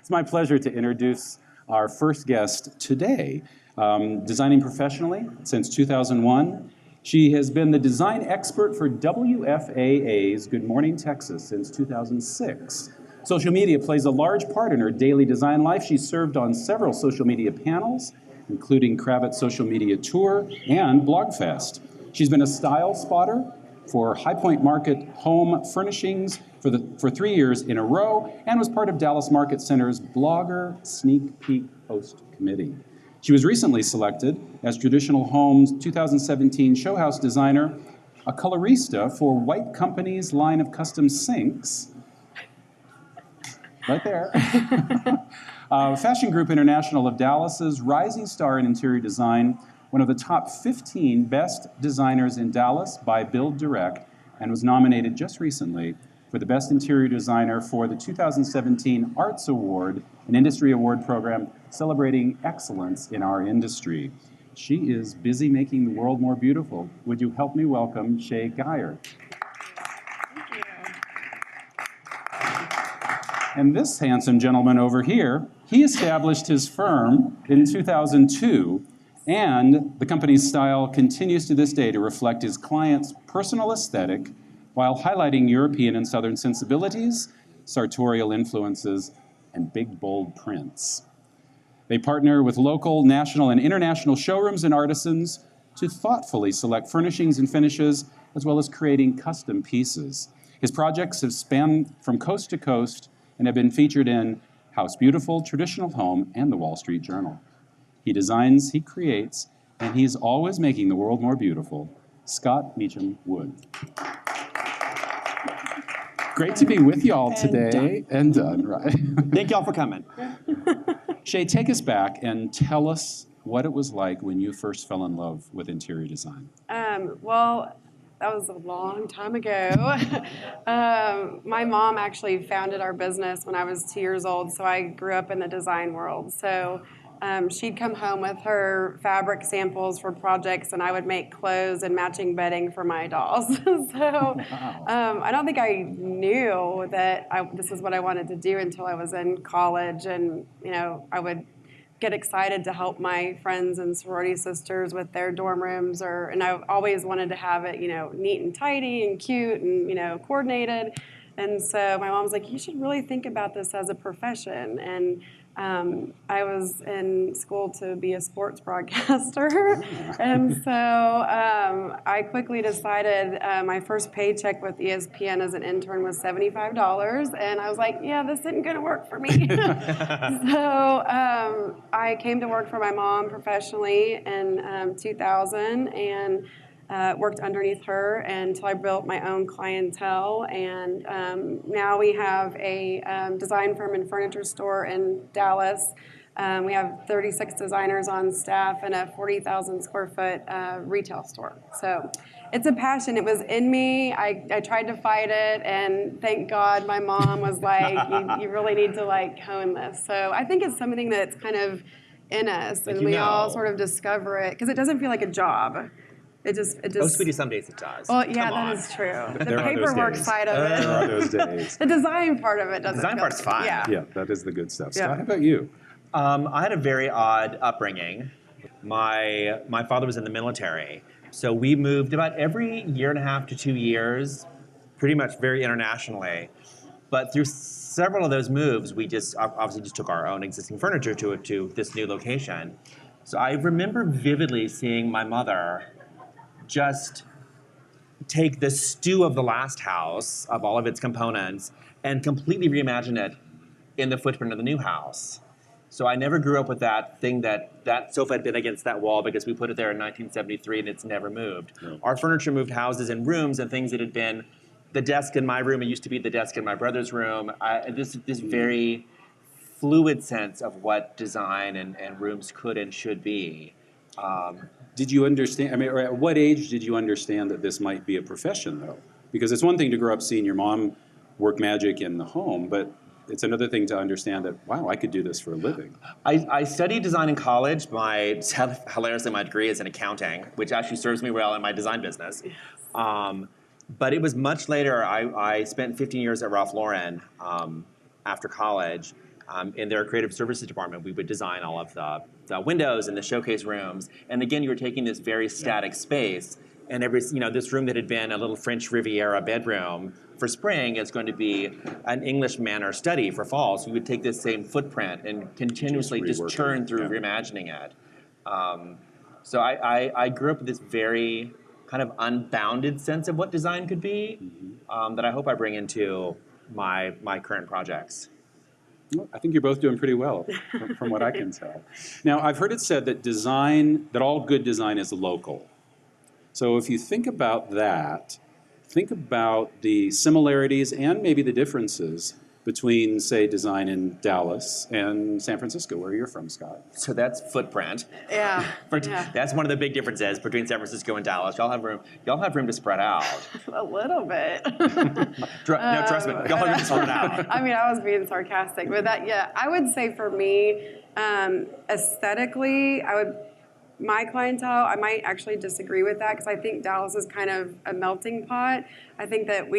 It's my pleasure to introduce our first guest today. Designing professionally since 2001, she has been the design expert for WFAA's Good Morning Texas since 2006. Social media plays a large part in her daily design life. She's served on several social media panels, including Kravitz Social Media Tour and BlogFest. She's been a style spotter for High Point Market Home Furnishings for 3 years in a row, and was part of Dallas Market Center's Blogger Sneak Peek Host Committee. She was recently selected as Traditional Home's 2017 Show House Designer, a colorista for White Company's line of custom sinks, right there. Fashion Group International of Dallas's rising star in interior design, one of the top 15 best designers in Dallas by Build Direct, and was nominated just recently for the Best Interior Designer for the 2017 Arts Award, an industry award program celebrating excellence in our industry. She is busy making the world more beautiful. Would you help me welcome Shay Geyer? Thank you. And this handsome gentleman over here, he established his firm in 2002, and the company's style continues to this day to reflect his client's personal aesthetic while highlighting European and Southern sensibilities, sartorial influences, and big, bold prints. They partner with local, national, and international showrooms and artisans to thoughtfully select furnishings and finishes, as well as creating custom pieces. His projects have spanned from coast to coast and have been featured in House Beautiful, Traditional Home, and the Wall Street Journal. He designs, he creates, and he's always making the world more beautiful. Scot Meacham Wood. Great to be with y'all today. And done, right? Thank y'all for coming. Shay, take us back and tell us what it was like when you first fell in love with interior design. Well, that was a long time ago. My mom actually founded our business when I was 2 years old, so I grew up in the design world. So she'd come home with her fabric samples for projects, and I would make clothes and matching bedding for my dolls. So I don't think I knew that this is what I wanted to do until I was in college, and I would get excited to help my friends and sorority sisters with their dorm rooms, and I always wanted to have it, neat and tidy and cute and coordinated. And so my mom was like, "You should really think about this as a profession." And I was in school to be a sports broadcaster, and so I quickly decided my first paycheck with ESPN as an intern was $75, and I was like, "Yeah, this isn't going to work for me." So I came to work for my mom professionally in 2000, and worked underneath her until I built my own clientele, and now we have a design firm and furniture store in Dallas. We have 36 designers on staff and a 40,000 square foot retail store. So it's a passion. It was in me. I tried to fight it, and thank God my mom was like, you really need to hone this. So I think it's something that's kind of in us, and we all sort of discover it, because it doesn't feel like a job. It just. Oh, sweetie, some days it does. Well, yeah, that is true. The paperwork side of it. There are those days. The design part of it doesn't. The design part's fine. Yeah, that is the good stuff. Scott, how about you? I had a very odd upbringing. My father was in the military, so we moved about every year and a half to 2 years, pretty much very internationally. But through several of those moves, we obviously just took our own existing furniture to this new location. So I remember vividly seeing my mother just take the stew of the last house, of all of its components, and completely reimagine it in the footprint of the new house. So I never grew up with that thing that sofa had been against that wall because we put it there in 1973 and it's never moved. Yeah. Our furniture moved houses and rooms, and things that had been the desk in my room, it used to be the desk in my brother's room. This very fluid sense of what design and rooms could and should be. Did you understand, or at what age did you understand that this might be a profession, though? Because it's one thing to grow up seeing your mom work magic in the home, but it's another thing to understand that, wow, I could do this for a living. I studied design in college. Hilariously, my degree is in accounting, which actually serves me well in my design business. But it was much later. I spent 15 years at Ralph Lauren after college, In their creative services department, we would design all of the windows and the showcase rooms. And again, you were taking this very static space, and this room that had been a little French Riviera bedroom for spring is going to be an English manor study for fall. So you would take this same footprint and continuously just churn through reimagining it. So I grew up with this very kind of unbounded sense of what design could be that I hope I bring into my current projects. Well, I think you're both doing pretty well, from what I can tell. Now, I've heard it said that all good design is local. So if you think about that, think about the similarities and maybe the differences between, say, design in Dallas and San Francisco, where you're from, Scott. So that's footprint. Yeah. That's one of the big differences between San Francisco and Dallas. Y'all have room to spread out. A little bit. No, trust me, y'all have room to spread out. I mean, I was being sarcastic, but I would say for me, aesthetically, my clientele, I might actually disagree with that because I think Dallas is kind of a melting pot. I think that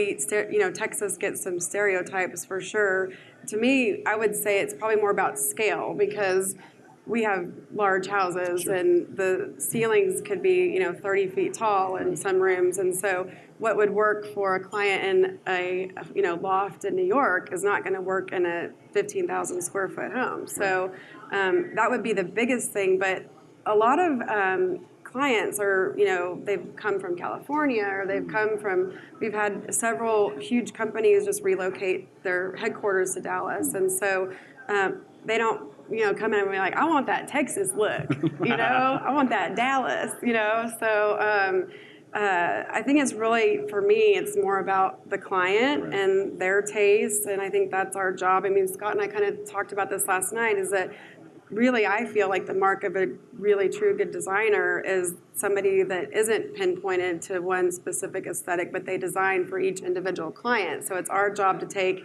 Texas gets some stereotypes for sure. To me, I would say it's probably more about scale because we have large houses and the ceilings could be 30 feet tall in some rooms, and so what would work for a client in a loft in New York is not going to work in a 15,000 square foot home. So that would be the biggest thing, but a lot of clients are, they've come from California or we've had several huge companies just relocate their headquarters to Dallas. And so they don't, come in and be like, I want that Texas look, I want that Dallas, So I think it's really, for me, it's more about the client and their taste. And I think that's our job. I mean, Scott and I kind of talked about this last night, is that really, I feel like the mark of a really true good designer is somebody that isn't pinpointed to one specific aesthetic, but they design for each individual client. So it's our job to take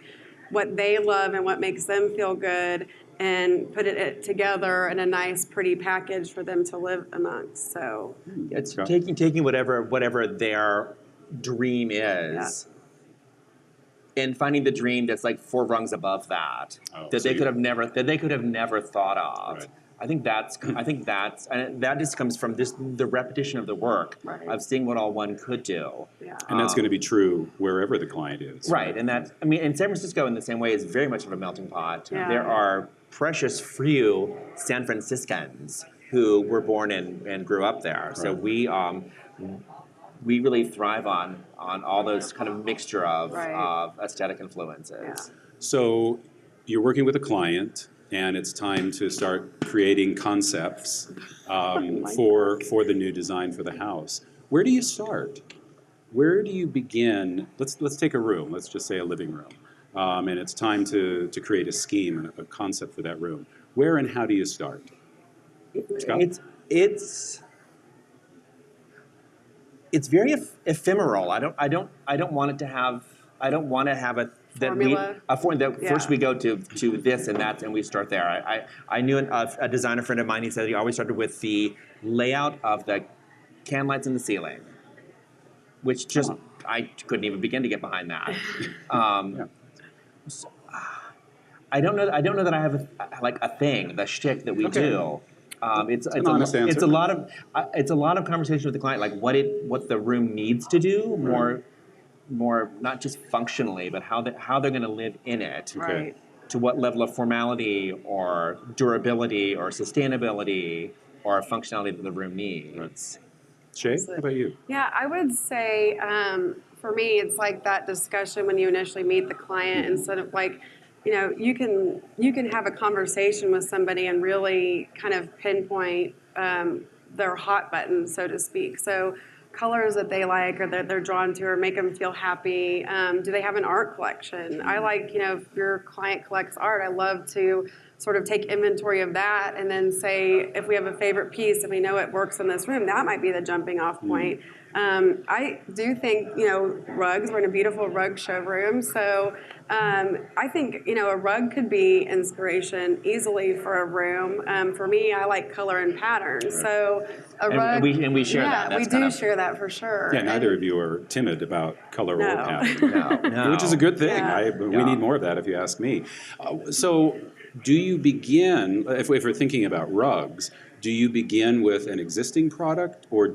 what they love and what makes them feel good and put it together in a nice, pretty package for them to live amongst. So it's taking whatever their dream is. And finding the dream that's like 4 rungs above that, that they could have never thought of. Right. I think that just comes from the repetition of the work of seeing what all one could do. Yeah. And that's going to be true wherever the client is. Right, and in San Francisco, in the same way, is very much of a melting pot. Yeah. There are precious few San Franciscans who were born and grew up there. Right. So we really thrive on all those kind of mixture of aesthetic influences. Yeah. So you're working with a client, and it's time to start creating concepts for the new design for the house. Where do you start? Where do you begin? Let's take a room. Let's just say a living room, and it's time to create a scheme and a concept for that room. Where and how do you start? Scott? It's very ephemeral. I don't want to have a formula. First we go to this and that, and we start there. I knew a designer friend of mine. He said he always started with the layout of the can lights in the ceiling, which I couldn't even begin to get behind that. So, I don't know that I have a thing, the shtick that we do. It's a lot of conversation with the client, like what the room needs to do, more not just functionally, but how they're going to live in it. Right. To what level of formality or durability or sustainability or functionality that the room needs. Shay, how about you? Yeah, I would say for me, it's like that discussion when you initially meet the client, instead of like, you can have a conversation with somebody and really kind of pinpoint their hot button, so to speak. So colors that they like or that they're drawn to or make them feel happy. Do they have an art collection? I like, if your client collects art, I love to sort of take inventory of that and then say, if we have a favorite piece and we know it works in this room, that might be the jumping off point. I do think, rugs, we're in a beautiful rug showroom, so I think, a rug could be inspiration easily for a room. For me, I like color and patterns, so a rug. And we share that. Yeah, we That's kind do of- share that for sure. Yeah, neither of you are timid about color No. or pattern. No. Which is a good thing. Yeah. We need more of that, if you ask me. So, do you begin, if we're thinking about rugs, do you begin with an existing product, or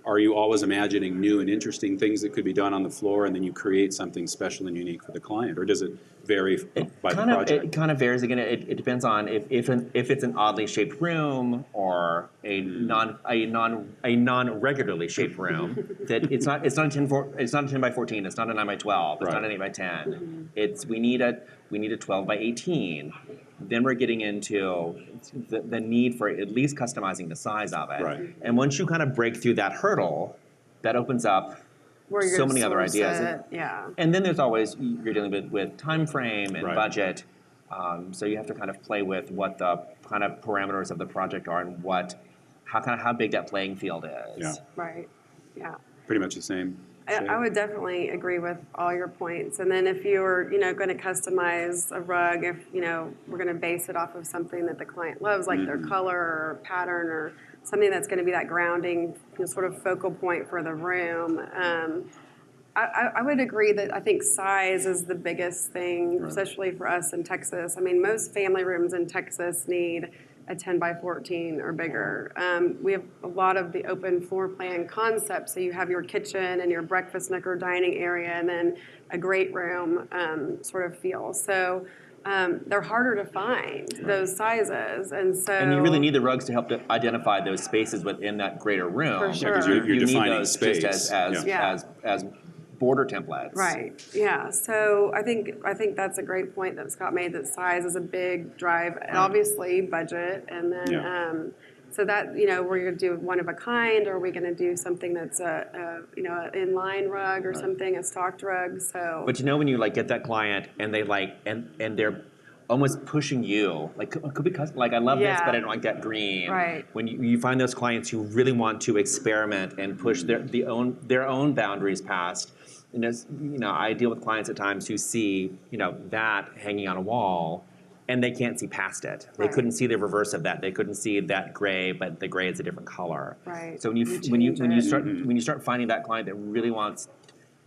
are you always imagining new and interesting things that could be done on the floor, and then you create something special and unique for the client, or does it vary by the project? It kind of varies. Again, it depends on if it's an oddly shaped room or a non regularly shaped room. That it's not a 10 by 14. It's not a 9 by 12. It's not an 8 by 10. It's we need a 12 by 18. Then we're getting into the need for at least customizing the size of it. Right. And once you kind of break through that hurdle, that opens up Where you're so many other source ideas. it, yeah. And then there's always, you're dealing with time frame and Right. budget. So you have to kind of play with what the kind of parameters of the project are and how big that playing field is. Yeah. Right, yeah. Pretty much the same. I would definitely agree with all your points. And then if you're, going to customize a rug, if, we're going to base it off of something that the client loves, like their color or pattern or something that's going to be that grounding, sort of focal point for the room. I would agree that I think size is the biggest thing, especially for us in Texas. I mean, most family rooms in Texas need a 10 by 14 or bigger. We have a lot of the open floor plan concept, so you have your kitchen and your breakfast nook or dining area, and then a great room sort of feel. So they're harder to find, those sizes, and so. And you really need the rugs to help to identify those spaces within that greater room. For sure. Yeah, 'cause you're You need defining those space. just as border templates. Right. Yeah. So I think that's a great point that Scott made. That size is a big drive, and obviously budget, and then so that we're going to do one of a kind, or are we going to do something that's an inline rug or something, a stocked rug? So. But when you get that client and they and they're almost pushing you, could be I love this, but I don't like that green. Right. When you find those clients who really want to experiment and push their own boundaries past. I deal with clients at times who see, that hanging on a wall, and they can't see past it. They couldn't see the reverse of that. They couldn't see that gray, but the gray is a different color. Right. So when you start finding that client that really wants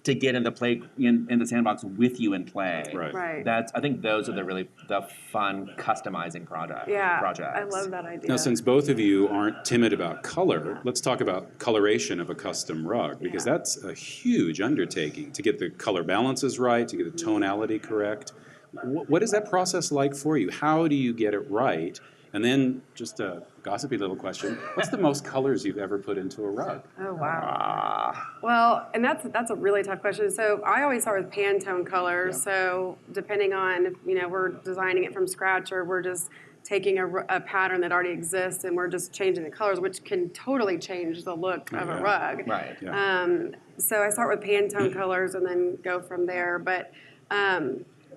to get in the sandbox with you and play. Right. I think those are the fun customizing projects. I love that idea. Now, since both of you aren't timid about color, let's talk about coloration of a custom rug, because that's a huge undertaking to get the color balances right, to get the tonality correct. What is that process like for you? How do you get it right? And then, just a gossipy little question, what's the most colors you've ever put into a rug? Oh, wow. Well, and that's a really tough question. So I always start with Pantone colors. So depending on if, we're designing it from scratch, or we're just taking a pattern that already exists and we're just changing the colors, which can totally change the look of a rug. Right. So I start with Pantone colors and then go from there. But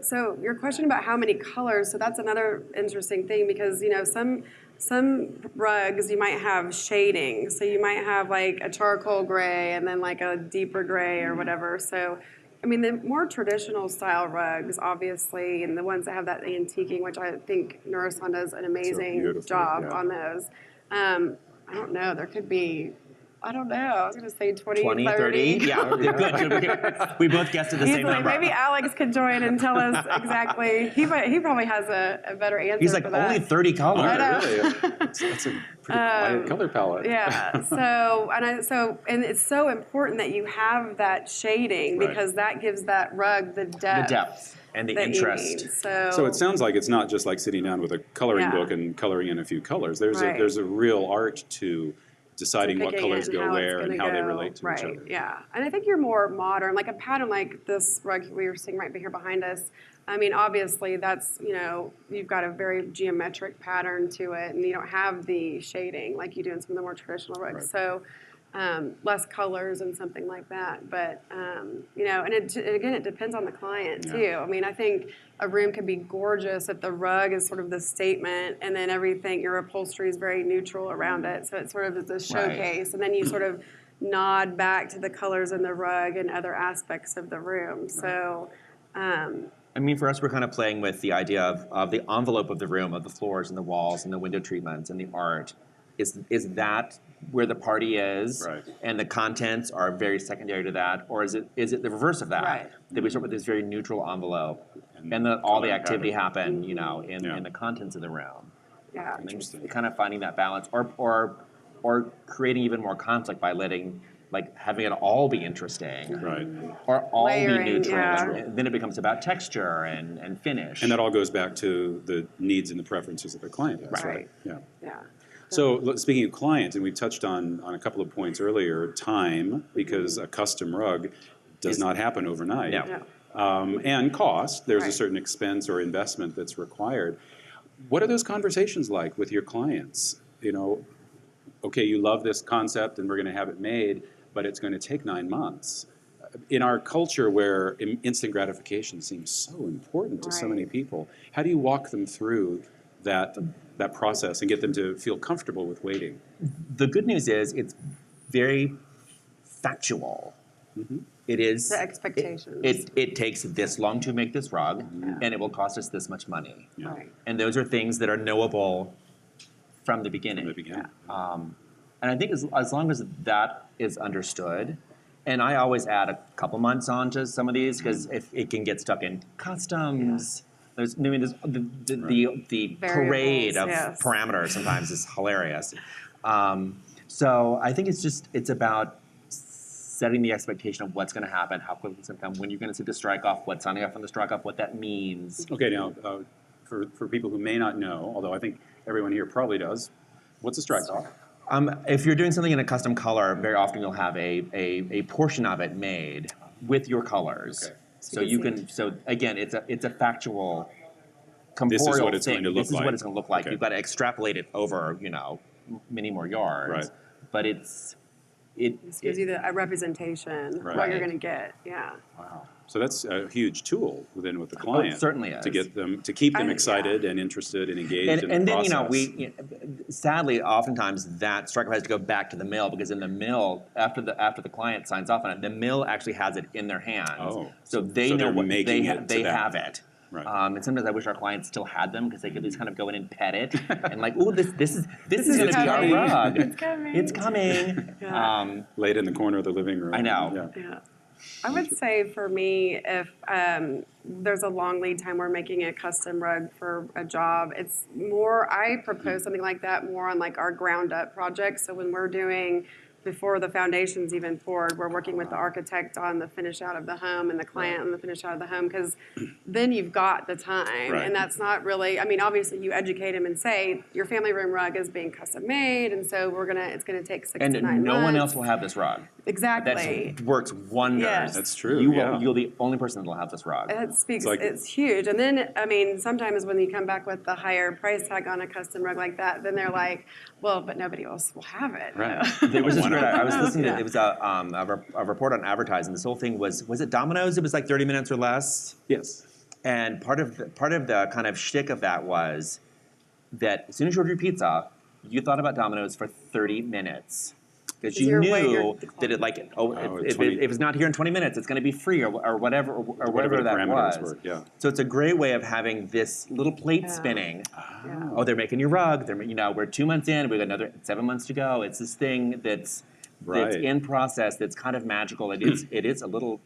so your question about how many colors, so that's another interesting thing, because some rugs you might have shading. So you might have like a charcoal gray and then like a deeper gray or whatever. So I mean, the more traditional style rugs, obviously, and the ones that have that antiquing, which I think Nourison does an amazing job on those. I don't know. There could be, I don't know. I was going to say 20, 30. Yeah, good. We both guessed at the same number. Maybe Alex could join and tell us exactly. He probably has a better answer. He's like, for that. only 30 colors. Really? That's a pretty quiet color palette. Yeah. And it's so important that you have that shading, because that gives that rug the depth. And the interest. So it sounds like it's not just like sitting down with a coloring book and coloring in a few colors. There's a real art to deciding what colors go where and how they relate to each other. Yeah, and I think you're more modern, like a pattern like this rug we were seeing right here behind us. I mean, obviously that's, you've got a very geometric pattern to it, and you don't have the shading like you do in some of the more traditional rugs. So less colors and something like that. But, and again, it depends on the client too. I mean, I think a room can be gorgeous if the rug is sort of the statement, and then everything, your upholstery is very neutral around it. So it sort of is a showcase. And then you sort of nod back to the colors in the rug and other aspects of the room. So, I mean, for us, we're kind of playing with the idea of the envelope of the room, of the floors and the walls and the window treatments and the art. Is that where the party is, Right. and the contents are very secondary to that, or is it the reverse of that? Right. That we start with this very neutral envelope, And and all color the and activity pattern. happen, you know, in Yeah. the contents of the room. yeah. I think it's Interesting. kind of finding that balance, or creating even more conflict by having it all be interesting, Right. or all Layering, be neutral, yeah. and then it becomes about texture and finish. And that all goes back to the needs and the preferences of the client has, right? Right. Yeah. Yeah. So speaking of clients, and we touched on a couple of points earlier, time, because a custom rug does not happen overnight. No. Yeah. And cost, there's a Right. certain expense or investment that's required. What are those conversations like with your clients? You know, okay, you love this concept and we're going to have it made, but it's going to take 9 months. In our culture where instant gratification seems so important to so Right. many people, how do you walk them through that process and get them to feel comfortable with waiting? The good news is it's very factual. It is The expectations. It takes this long to make this rug, Yeah. and it will cost us this much money. Yeah. Right. And those are things that are knowable from the beginning. From the beginning. And I think as long as that is understood, and I always add a couple months on to some of these because if it can get stuck in customs. There's the parade of yes. parameters sometimes is hilarious. So I think it's about setting the expectation of what's going to happen, how quickly it's going to come, when you're going to see the strike off, what's signing off on the strike off, what that means. Okay, now, for people who may not know, although I think everyone here probably does, what's a strike off? If you're doing something in a custom color, very often you'll have a portion of it made with your colors. Okay. So you can. So again, it's a factual, corporeal This is what it's thing. going to look This is like. what it's going to look like. Okay. You've got to extrapolate it over, many more yards. Right. But it This gives you a representation of what Right. you're going to get. Yeah. Wow. So that's a huge tool with the client. it certainly is. To get them, to keep them Yeah. excited and interested and engaged in And the then process. sadly, oftentimes that striker has to go back to the mill because in the mill, after the client signs off on it, the mill actually has it in their hands. Oh. So they So know they're what making it to they that. have it. Right. And sometimes I wish our clients still had them because they could at least kind of go in and pet it and like, ooh, this is going to be our coming. rug. It's coming. It's coming. Yeah. Laid in the corner of the living room. I know. Yeah. Yeah. I would say for me, if there's a long lead time, we're making a custom rug for a job, it's more, I propose something like that more on like our ground up projects. So when we're doing, before the foundation's even poured, we're working with the architect on the finish out of the home and the client on the finish out of the home, because then you've got the time. Right. And that's not really, I mean, obviously you educate them and say, your family room rug is being custom made, and so it's going to take 6 And to 9 no months. one else will have this rug. Exactly. That works wonders. Yes. That's true, You yeah. will, you're the only person that will have this rug. It speaks, like- it's huge. And then, I mean, sometimes when you come back with the higher price tag on a custom rug like that, then they're like, well, but nobody else will have it. Right. There was this Why great, not? I was listening to Yeah. it was a report on advertising. This whole thing was it Domino's? It was like 30 minutes or less. Yes. And part of the kind of shtick of that was that as soon as you ordered your pizza, you thought about Domino's for 30 minutes. Because you You're knew waiting. that if 20 it's not here in 20 minutes, it's going to be free or whatever Whatever the that parameters was. were, yeah. So it's a great way of having this little plate Yeah. spinning. Yeah. Oh, they're making your rug. We're 2 months in. We've got another 7 months to go. It's this thing that's Right. in process. That's kind of magical. It is a little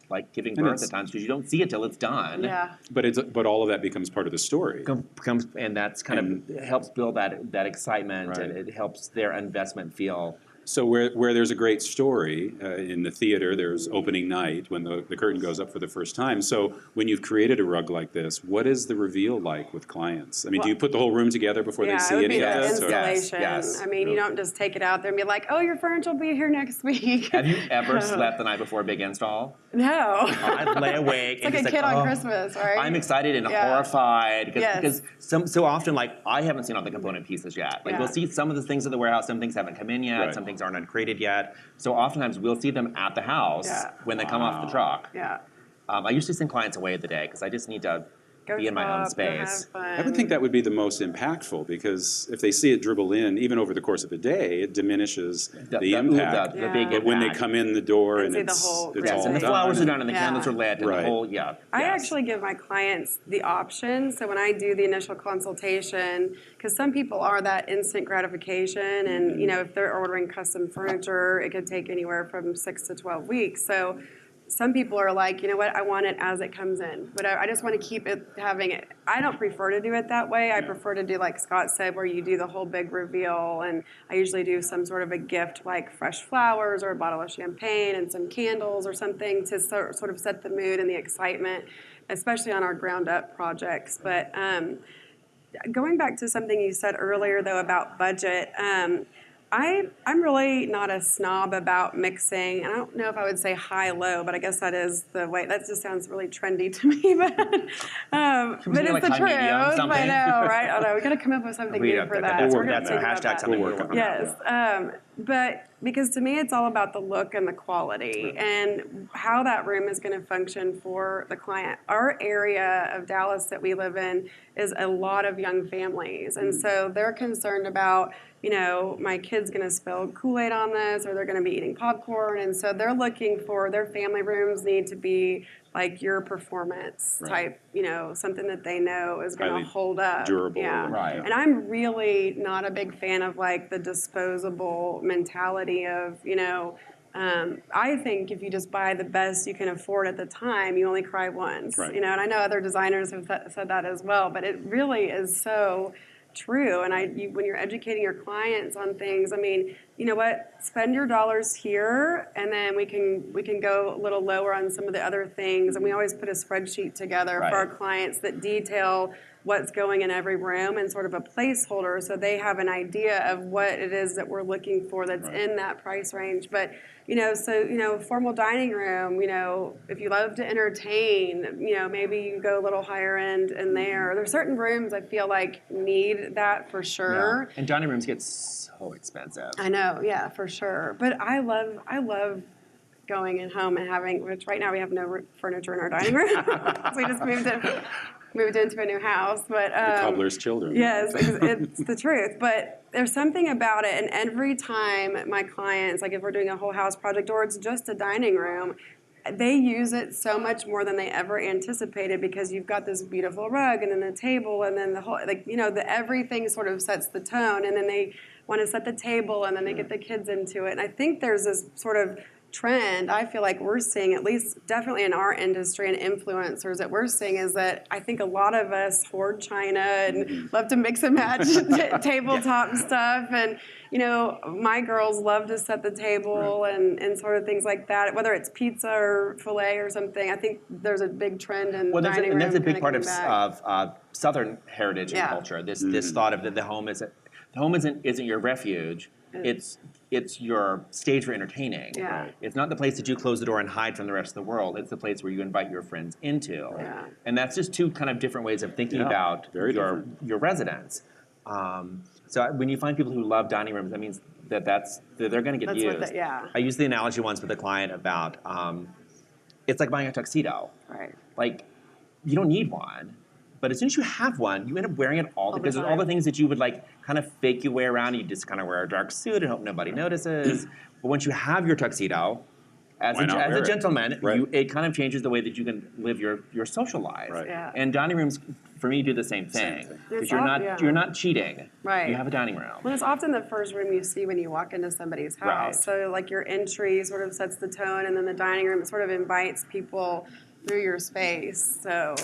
like giving And birth it's- at times because you don't see it till it's done. Yeah. But all of that becomes part of the story. Comes and that's kind of it helps build that excitement and Right. it helps their investment feel. So where there's a great story in the theater, there's opening night when the curtain goes up for the first time. So when you've created a rug like this, what is the reveal like with clients? I mean, do you put the whole room together before they Yeah, see it would any be of the this? installation. Yes. I mean, you don't just take it out there and be like, oh, your furniture will be here next week. Have you ever slept the night before a big install? No. I lay awake It's and like just a kid on oh, Christmas, right? I'm excited and Yeah. horrified Yes. because so often like I haven't seen all the component pieces yet. Like Yeah. we'll see some of the things in the warehouse, some things haven't come in yet, Right. some things aren't uncrated yet. So oftentimes we'll see them at the house Yeah. when they come off the truck. Yeah. I usually send clients away of the day because I just need to Go be in my own shop, go have space. fun. I would think that would be the most impactful, because if they see it dribble in, even over the course of a day, it diminishes the impact. The big But when they impact. come in the door and see the it's, whole it's Yes, all and the done. flowers are done and the Yeah. candles are lit and Right. the whole, yeah. I yes. actually give my clients the option. So when I do the initial consultation, because some people are that instant gratification, and if they're ordering custom furniture, it could take anywhere from 6 to 12 weeks. So some people are like, you know what, I want it as it comes in, but I just want to keep it having it. I don't prefer to do it that way. I prefer to do like Scott said, where you do the whole big reveal, and I usually do some sort of a gift like fresh flowers or a bottle of champagne and some candles or something to sort of set the mood and the excitement, especially on our ground up projects. But going back to something you said earlier though about budget, I'm really not a snob about mixing. I don't know if I would say high-low, but I guess that is the way. That just sounds really trendy to me, but it's like the high truth. medium, something? I know, right? I know. We got to come up with something new for that. We'll So work we're on gonna that. think about Hashtag that. something We'll we're work working on on. Yes, but because to me it's all about the look and the quality and how that room is going to function for the client. Our area of Dallas that we live in is a lot of young families, and so they're concerned about, my kid's going to spill Kool-Aid on this, or they're going to be eating popcorn, and so they're looking for their family rooms need to be like your performance type, something that they know is going Highly to hold up. durable. Yeah. Right. And I'm really not a big fan of like the disposable mentality of, I think if you just buy the best you can afford at the time, you only cry once. Right. And I know other designers have said that as well, but it really is so true. And when you're educating your clients on things, I mean, you know what? Spend your dollars here, and then we can go a little lower on some of the other things. And we always put a spreadsheet together for our clients that detail what's going in every room and sort of a placeholder, so they have an idea of what it is that we're looking for that's in that price range. But formal dining room, if you love to entertain, maybe you go a little higher end in there. There's certain rooms I feel like need that for sure. And dining rooms get so expensive. I know, yeah, for sure. But I love going in home and having, which right now we have no furniture in our dining room. So we just moved into a new house. But The cobbler's children. yes, it's the truth. But there's something about it, and every time my clients, like if we're doing a whole house project or it's just a dining room, they use it so much more than they ever anticipated, because you've got this beautiful rug and then the table and then the whole, everything sort of sets the tone, and then they want to set the table and then they get the kids into it. And I think there's this sort of trend I feel like we're seeing, at least definitely in our industry and influencers that we're seeing, is that I think a lot of us hoard china and love to mix and match tabletop stuff. And, my girls love to set the table and sort of things like that, whether it's pizza or filet or something. I think there's a big trend in dining room. And that's a big kinda part coming back. of Southern heritage and culture. This thought of the home isn't your refuge. It's your stage for entertaining. Yeah. It's not the place that you close the door and hide from the rest of the world. It's the place where you invite your friends into. Yeah. And that's just two kind of different ways of thinking about your residence. So when you find people who love dining rooms, that means that they're going to get used. I used the analogy once with a client about it's like buying a tuxedo. Right. Like, you don't need one. But as soon as you have one, you end up wearing it all because the there's all the time. things that you would like kind of fake you wear around. You just kind of wear a dark suit and hope nobody notices. But once you have your tuxedo, as a gentleman, it kind of changes the way that you can live your social life. Right. Yeah. And dining rooms, for me, do the same thing. Because you're not cheating. Right. You have a dining room. Well, it's often the first room you see when you walk into somebody's house. Right. So like your entry sort of sets the tone, and then the dining room sort of invites people through your space. So.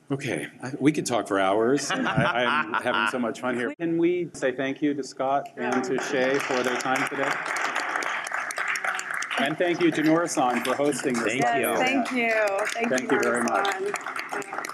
Okay, we could talk for hours. I'm having so much fun here. Can we say thank you to Scott and to Shay for their time today? And thank you to Nourison for hosting this. Thank you. Thank you. Thank you very much. Nourison.